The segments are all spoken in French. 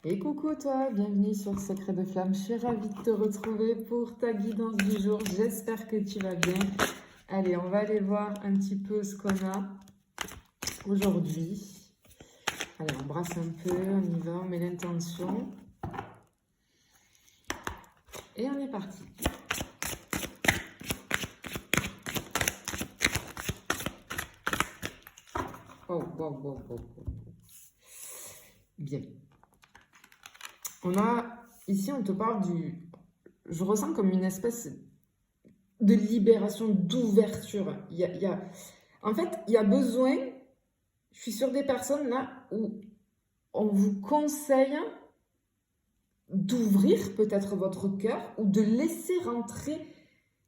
Et coucou toi, bienvenue sur Secret de Flamme. Je suis ravie de te retrouver pour ta guidance du jour. J'espère que tu vas bien. Allez, on va aller voir un petit peu ce qu'on a aujourd'hui. Allez, on brasse un peu, on y va, on met l'intention. Et on est parti. Wow. Bien. Ici, on te parle je ressens comme une espèce de libération, d'ouverture. En fait, il y a besoin, je suis sur des personnes là où on vous conseille d'ouvrir peut-être votre cœur ou de laisser rentrer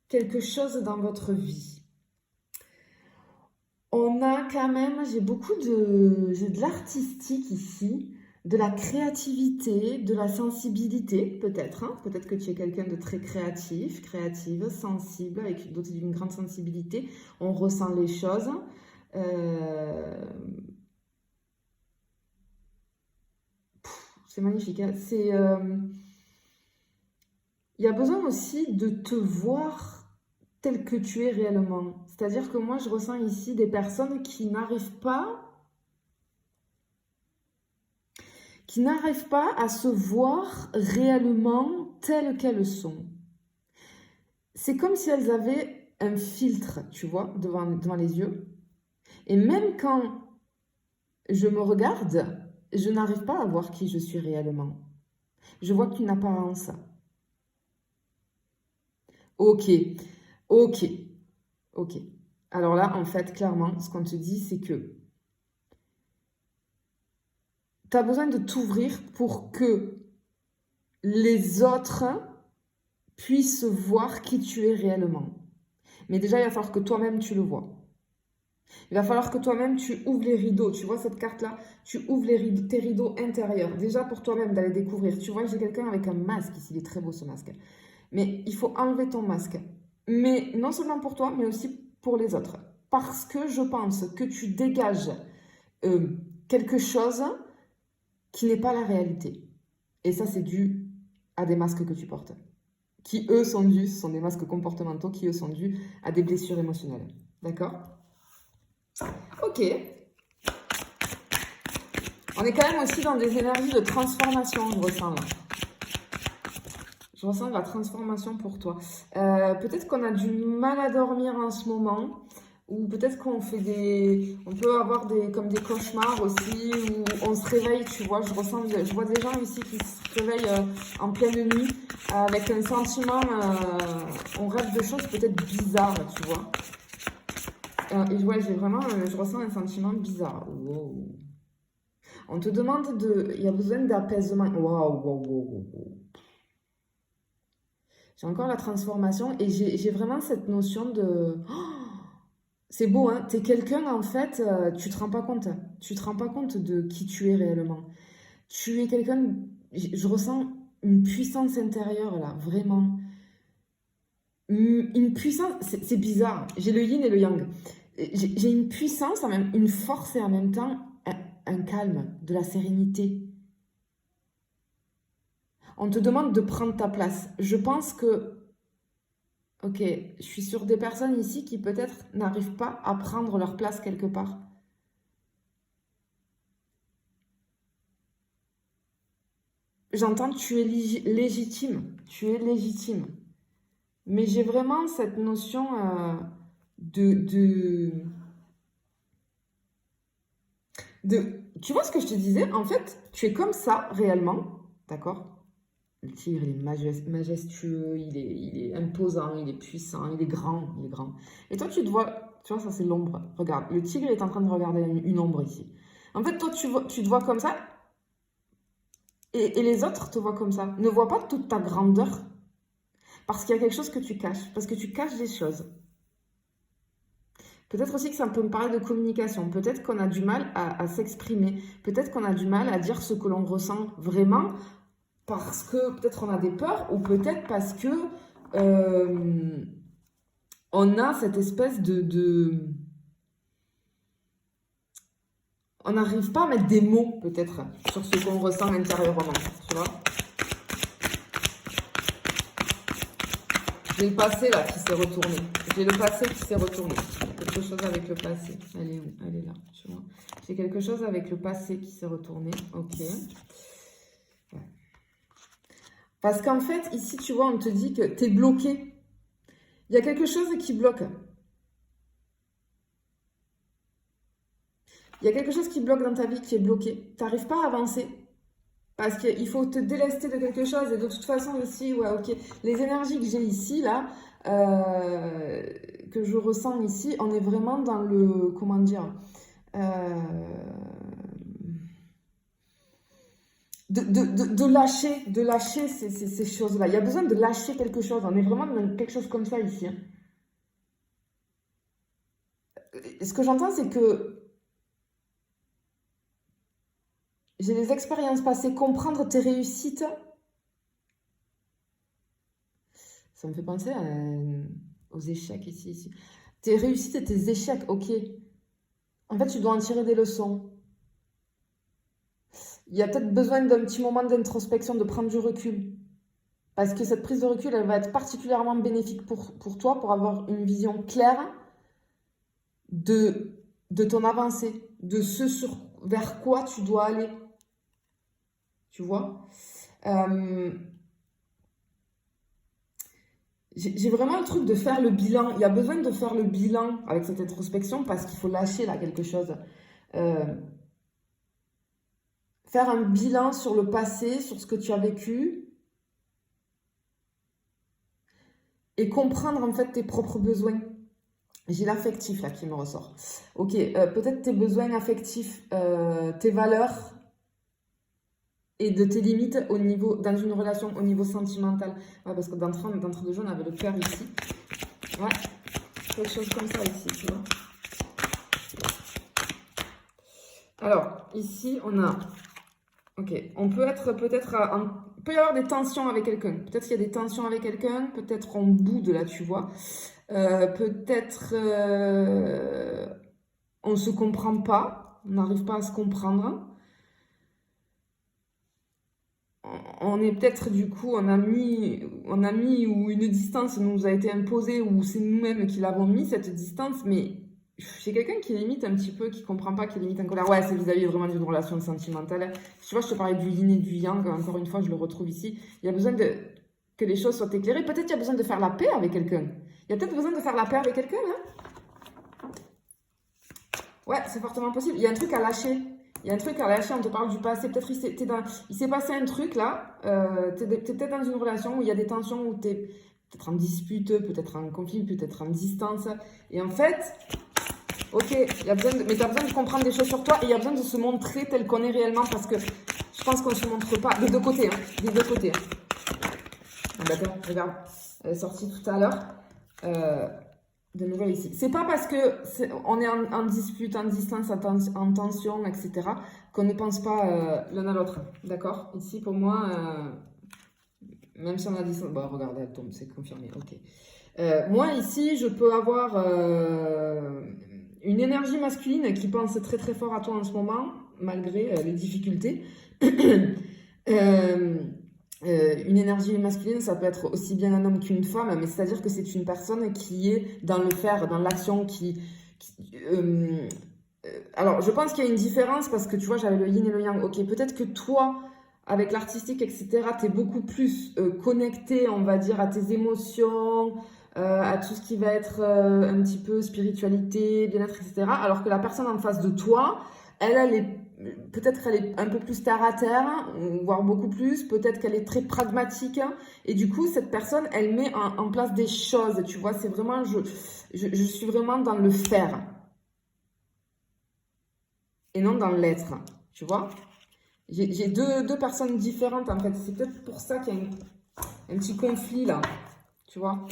quelque chose dans votre vie. On a quand même, j'ai de l'artistique ici, de la créativité, de la sensibilité peut-être. Hein. Peut-être que tu es quelqu'un de très créative, sensible, doté d'une grande sensibilité. On ressent les choses. C'est magnifique. Hein. Il y a besoin aussi de te voir tel que tu es réellement. C'est-à-dire que moi, je ressens ici des personnes qui n'arrivent pas à se voir réellement telles qu'elles sont. C'est comme si elles avaient un filtre, tu vois, devant les yeux. Et même quand je me regarde, je n'arrive pas à voir qui je suis réellement. Je vois qu'une apparence. Ok. Alors là, en fait, clairement, ce qu'on te dit, c'est que tu as besoin de t'ouvrir pour que les autres puissent voir qui tu es réellement. Mais déjà, il va falloir que toi-même, tu le vois. Il va falloir que toi-même, tu ouvres les rideaux. Tu vois cette carte-là? Tu ouvres tes rideaux intérieurs. Déjà pour toi-même, d'aller découvrir. Tu vois, j'ai quelqu'un avec un masque ici. Il est très beau, ce masque. Mais il faut enlever ton masque. Mais non seulement pour toi, mais aussi pour les autres. Parce que je pense que tu dégages quelque chose qui n'est pas la réalité. Et ça, c'est dû à des masques que tu portes. Qui, eux, ce sont des masques comportementaux, qui, eux, sont dus à des blessures émotionnelles. D'accord? Ok. On est quand même aussi dans des énergies de transformation, je ressens là. Je ressens la transformation pour toi. Peut-être qu'on a du mal à dormir en ce moment. Ou peut-être qu'on peut avoir comme des cauchemars aussi, où on se réveille, tu vois, je vois des gens ici qui se réveillent en pleine nuit avec un sentiment, on rêve de choses peut-être bizarres, tu vois. Et ouais, je ressens un sentiment bizarre. Wow. On te demande il y a besoin d'apaisement. Wow. J'ai encore la transformation et j'ai vraiment cette notion de... C'est beau, hein? T'es quelqu'un, en fait, tu te rends pas compte. Tu te rends pas compte de qui tu es réellement. Tu es quelqu'un... Je ressens une puissance intérieure, là, vraiment. Une puissance... C'est bizarre. J'ai le yin et le yang. J'ai une puissance, une force et en même temps un calme, de la sérénité. On te demande de prendre ta place. Je pense que... Ok, je suis sur des personnes ici qui peut-être n'arrivent pas à prendre leur place quelque part. J'entends tu es légitime, tu es légitime. Mais j'ai vraiment cette notion de... Tu vois ce que je te disais? En fait, tu es comme ça réellement, d'accord? Le tigre, il est majestueux, il est imposant, il est puissant, il est grand. Et toi, tu vois, ça c'est l'ombre. Regarde, le tigre est en train de regarder une ombre ici. En fait, toi, tu te vois comme ça, et les autres te voient comme ça. Ne voient pas toute ta grandeur, parce qu'il y a quelque chose que tu caches, parce que tu caches des choses. Peut-être aussi que ça peut me parler de communication. Peut-être qu'on a du mal à s'exprimer. Peut-être qu'on a du mal à dire ce que l'on ressent vraiment, parce que peut-être on a des peurs, ou peut-être parce que on a cette espèce on n'arrive pas à mettre des mots, peut-être, sur ce qu'on ressent intérieurement, tu vois. J'ai le passé, là, qui s'est retourné. J'ai le passé qui s'est retourné. Quelque chose avec le passé. Elle est où? Elle est là, tu vois. J'ai quelque chose avec le passé qui s'est retourné. Ok. Ouais. Parce qu'en fait, ici, tu vois, on te dit que tu es bloqué. Il y a quelque chose qui bloque. Il y a quelque chose qui bloque dans ta vie, qui est bloqué. Tu n'arrives pas à avancer. Parce qu'il faut te délester de quelque chose. Et de toute façon, ici, ouais, ok. Les énergies que j'ai ici, là, que je ressens ici, on est vraiment dans le... Comment dire de lâcher ces choses-là. Il y a besoin de lâcher quelque chose. On est vraiment dans quelque chose comme ça ici. Hein. Ce que j'entends, c'est que j'ai des expériences passées, comprendre tes réussites. Ça me fait penser aux échecs ici. Tes réussites et tes échecs, ok. En fait, tu dois en tirer des leçons. Il y a peut-être besoin d'un petit moment d'introspection, de prendre du recul. Parce que cette prise de recul, elle va être particulièrement bénéfique pour toi, pour avoir une vision claire de ton avancée, de ce vers quoi tu dois aller. Tu vois j'ai vraiment le truc de faire le bilan. Il y a besoin de faire le bilan avec cette introspection parce qu'il faut lâcher là quelque chose. Faire un bilan sur le passé, sur ce que tu as vécu et comprendre en fait tes propres besoins. J'ai l'affectif là qui me ressort. Ok, peut-être tes besoins affectifs, tes valeurs et de tes limites au niveau, dans une relation au niveau sentimental. Ouais, parce que d'entre deux jeux, on avait le cœur ici. Ouais, quelque chose comme ça ici, tu vois. Alors, ici, on a... Ok, on peut être peut-être... Il peut y avoir des tensions avec quelqu'un. Peut-être qu'il y a des tensions avec quelqu'un. Peut-être on boude là, tu vois. Peut-être on ne se comprend pas. On n'arrive pas à se comprendre. On est peut-être du coup, on a mis ou une distance nous a été imposée ou c'est nous-mêmes qui l'avons mis cette distance, mais j'ai quelqu'un qui est limite un petit peu, qui comprend pas, qui est limite en colère. Ouais, c'est vis-à-vis vraiment d'une relation sentimentale. Tu vois, je te parlais du yin et du yang, encore une fois, je le retrouve ici. Il y a besoin que les choses soient éclairées. Peut-être qu'il y a besoin de faire la paix avec quelqu'un. Il y a peut-être besoin de faire la paix avec quelqu'un, hein. Ouais, c'est fortement possible. Il y a un truc à lâcher. Il y a un truc à lâcher, on te parle du passé. Peut-être il s'est passé un truc là. Tu es peut-être dans une relation où il y a des tensions, où tu es peut-être en dispute, peut-être en conflit, peut-être en distance. Et en fait, ok, mais tu as besoin de comprendre des choses sur toi et il y a besoin de se montrer tel qu'on est réellement parce que je pense qu'on ne se montre pas. Des deux côtés, hein. Des deux côtés. Ah, d'accord, regarde. Elle est sortie tout à l'heure. De nouvelles ici. C'est pas parce que on est en dispute, en distance, en tension, etc., qu'on ne pense pas l'un à l'autre. D'accord? Ici, pour moi, même si on a distance. Bon, regardez, elle tombe, c'est confirmé. Ok. Moi, ici, je peux avoir une énergie masculine qui pense très très fort à toi en ce moment, malgré les difficultés. Une énergie masculine, ça peut être aussi bien un homme qu'une femme, mais c'est-à-dire que c'est une personne qui est dans le faire, dans l'action, alors, je pense qu'il y a une différence parce que tu vois, j'avais le yin et le yang. Ok, peut-être que toi, avec l'artistique, etc., tu es beaucoup plus connecté, on va dire, à tes émotions, à tout ce qui va être un petit peu spiritualité, bien-être, etc. Alors que la personne en face de toi, elle est peut-être qu'elle est un peu plus terre à terre, voire beaucoup plus. Peut-être qu'elle est très pragmatique. Et du coup, cette personne, elle met en place des choses. Tu vois, c'est vraiment, je suis vraiment dans le faire et non dans l'être. Tu vois, j'ai deux personnes différentes en fait. C'est peut-être pour ça qu'il y a un petit conflit là. Tu vois.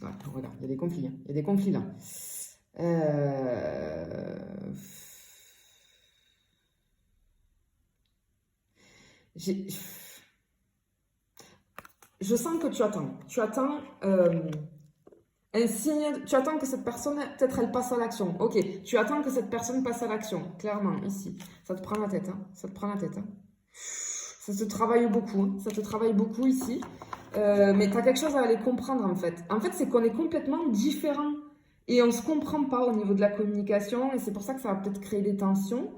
Ouais, regarde, il y a des conflits. Hein. Il y a des conflits là. J'ai... je sens que tu attends. Tu attends un signe, tu attends que cette personne, peut-être elle passe à l'action. Ok, tu attends que cette personne passe à l'action, clairement, ici. Ça te prend la tête, hein. Ça te prend la tête, hein. Ça te travaille beaucoup, hein. Ça te travaille beaucoup ici. Mais tu as quelque chose à aller comprendre, en fait. En fait, c'est qu'on est complètement différents. Et on ne se comprend pas au niveau de la communication. Et c'est pour ça que ça va peut-être créer des tensions.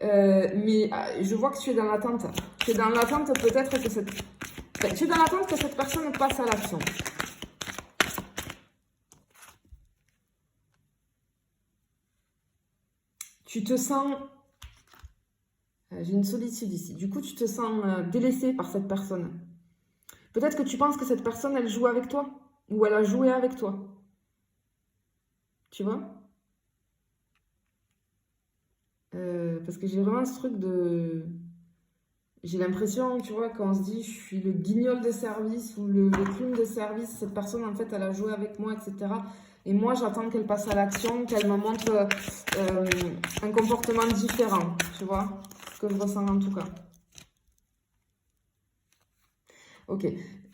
Mais je vois que tu es dans l'attente. Tu es dans l'attente peut-être que cette... Enfin, tu es dans l'attente que cette personne passe à l'action. Tu te sens... j'ai une solitude ici. Du coup, tu te sens délaissé par cette personne. Peut-être que tu penses que cette personne, elle joue avec toi. Ou elle a joué avec toi. Tu vois? Parce que j'ai vraiment ce truc de... J'ai l'impression, tu vois, quand on se dit je suis le guignol de service ou le clown de service, cette personne, en fait, elle a joué avec moi, etc. Et moi, j'attends qu'elle passe à l'action, qu'elle me montre un comportement différent, tu vois, ce que je ressens en tout cas. Ok,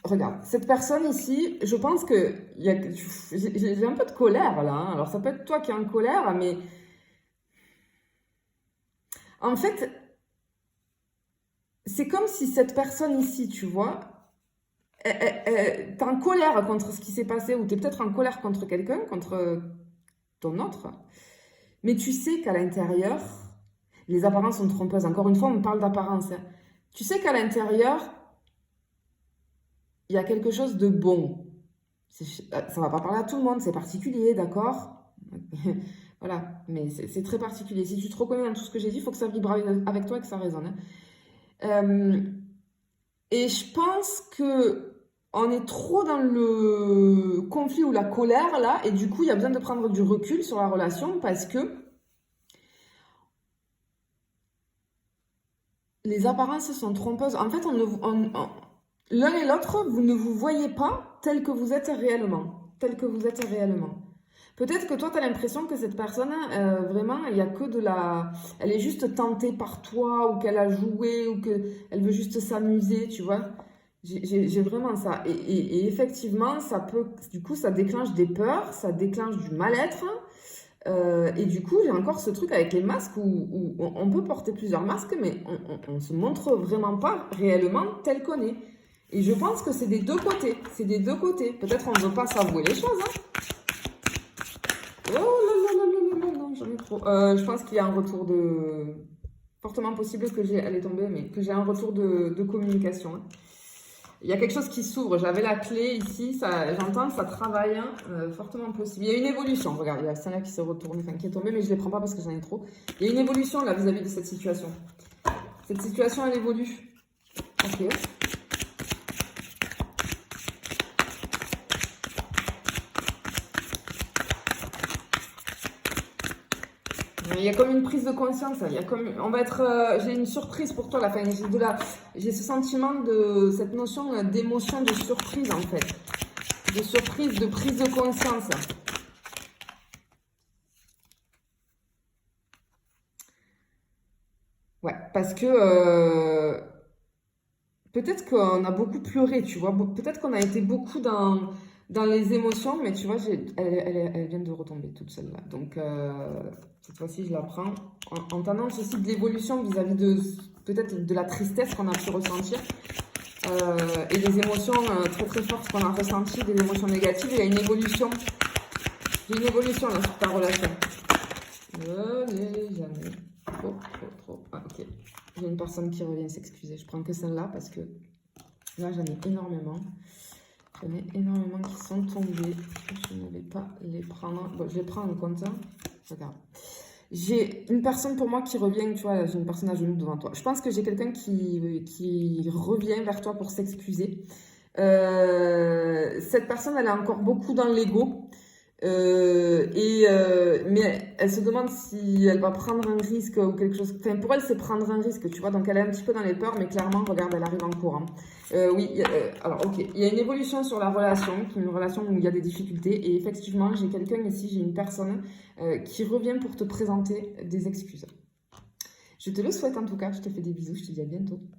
regarde, cette personne ici, je pense que j'ai un peu de colère là, hein. Alors ça peut être toi qui es en colère, mais en fait, c'est comme si cette personne ici, tu vois, t'es en colère contre ce qui s'est passé, ou t'es peut-être en colère contre quelqu'un, contre ton autre, mais tu sais qu'à l'intérieur, les apparences sont trompeuses. Encore une fois, on parle d'apparence, hein. Tu sais qu'à l'intérieur, il y a quelque chose de bon. Ça va pas parler à tout le monde, c'est particulier, d'accord? Voilà, mais c'est très particulier. Si tu te reconnais dans tout ce que j'ai dit, il faut que ça vibre avec toi et que ça résonne, hein. Et je pense que on est trop dans le conflit ou la colère là, et du coup, il y a besoin de prendre du recul sur la relation parce que les apparences sont trompeuses. En fait, l'un et l'autre, vous ne vous voyez pas tel que vous êtes réellement. Tel que vous êtes réellement. Peut-être que toi, tu as l'impression que cette personne, vraiment, il y a que de la... Elle est juste tentée par toi, ou qu'elle a joué, ou qu'elle veut juste s'amuser, tu vois. J'ai vraiment ça. Et effectivement, ça peut... Du coup, ça déclenche des peurs, ça déclenche du mal-être. Et du coup, j'ai encore ce truc avec les masques où on peut porter plusieurs masques, mais on se montre vraiment pas réellement tel qu'on est. Et je pense que c'est des deux côtés. C'est des deux côtés. Peut-être on ne veut pas s'avouer les choses, hein. Oh là là là là là là, non, j'en ai trop. Je pense qu'il y a un retour de... Fortement possible que elle est tombée, mais que j'ai un retour de communication, hein. Il y a quelque chose qui s'ouvre. J'avais la clé ici, j'entends que ça travaille, hein, fortement possible. Il y a une évolution. Regarde, il y a celle-là qui se retourne, enfin qui est tombée, mais je ne les prends pas parce que j'en ai trop. Il y a une évolution là vis-à-vis de cette situation. Cette situation, elle évolue. Ok. Il y a comme une prise de conscience. Il y a comme, on va être, j'ai une surprise pour toi. Enfin, j'ai ce sentiment de cette notion d'émotion, de surprise en fait, de surprise, de prise de conscience. Ouais, parce que peut-être qu'on a beaucoup pleuré, tu vois. Peut-être qu'on a été beaucoup dans les émotions, mais tu vois, elle vient de retomber toute seule là. Donc, cette fois-ci, je la prends. En tendance aussi de l'évolution vis-à-vis de peut-être de la tristesse qu'on a pu ressentir. Et des émotions très très fortes qu'on a ressenties, des émotions négatives. Il y a une évolution. J'ai une évolution là sur ta relation. Jamais. Trop. Ah, ok. J'ai une personne qui revient s'excuser. Je prends que celle-là parce que là, j'en ai énormément. J'en ai énormément qui sont tombés. Je ne vais pas les prendre. Bon, je les prends en compte. Regarde. J'ai une personne pour moi qui revient, tu vois, j'ai une personne à genoux devant toi. Je pense que j'ai quelqu'un qui revient vers toi pour s'excuser. Cette personne, elle a encore beaucoup dans l'ego. Mais elle se demande si elle va prendre un risque ou quelque chose. Enfin, pour elle, c'est prendre un risque, tu vois. Donc, elle est un petit peu dans les peurs, mais clairement, regarde, elle arrive en courant. Oui, alors, ok. Il y a une évolution sur la relation, qui est une relation où il y a des difficultés. Et effectivement, j'ai quelqu'un ici, j'ai une personne qui revient pour te présenter des excuses. Je te le souhaite en tout cas. Je te fais des bisous. Je te dis à bientôt.